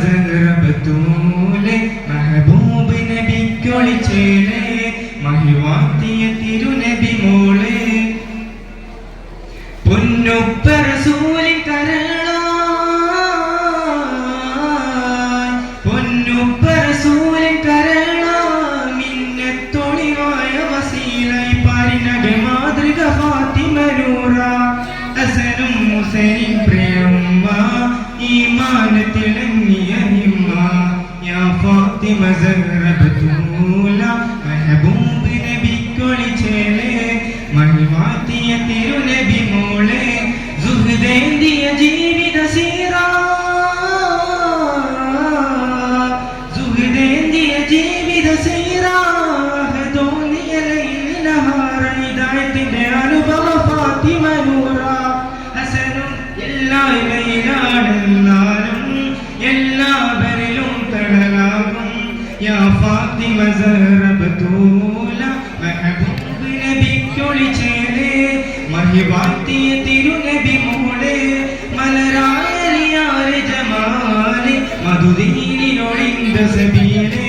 സഹറബത്തൂലെ മെഹബൂബ് നബിക്കൊളിച്ചേലെ മഹിവാത്തിയ തിരുനബി മോളെ പൊന്നുപ്പ റസൂലിൻ കരളായി പൊന്നുപ്പ റസൂലിൻ കരളായി മിന്നത്തൊളിവായ വസീലൈ പാരിനബി മാതൃക ഫാത്തിമ നൂറ ഹസനും ഹുസൈനും പ്രിയമ്മ ഈമാന തിളങ്ങിയ ഹിമ്മ യാ ഫാത്തിമ സഹറബത്തൂല മെഹബൂബ് നബിക്കൊളിച്ചേലെ മഹിവാത്തിയ തിരുനബി മോളെ സുഹൃദേന്തിയ ജീവിത സീറ സുഹൃദേന്തിയ ജീവിത സീറ തോന്നിയ ലൈലഹാറ ഹിദായത്തിന്റെ അനുഭവ ഫാത്തിമ നൂറ ഹസനും എല്ലായിലാണെന്നാലും എല്ലാവരിലും തടലാകും യാ ഫാത്തിമ സഹറബത്തൂല മെഹബൂബ് നബിക്കൊളിച്ചേലെ മഹിവാത്തിയ തിരുനബി മോളെ മലരായ ജമാലെ മധുദീനിലൊളിന്ത സബീലെ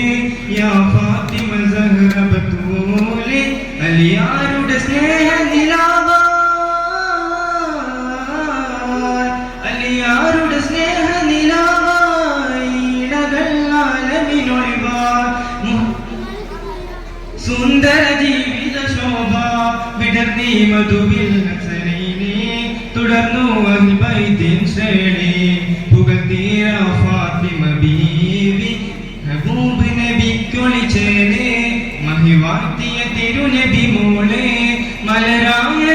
യാ ഫാത്തിമ സഹറബത്തൂലെ അലിയാരുടെ സ്നേഹ നിലാവായി അലിയാരുടെ സ്നേഹ നിലാവായി ഇടകൾ ആലമിനൊളിവായി സുന്ദര ജീവിത ശോഭ വിടർന്നീ മധുവിൽ ഹസനൈനെ തുടർന്നു അഹ്ബൈത്തിൻ ശ്രേണി പുകഴ്ത്തിയ ഫാത്തിമ ബീവി മെഹബൂബ് നബിക്കൊളിച്ചേലെ മഹിവാത്തിയ തിരുനബി മോളെ മലരായ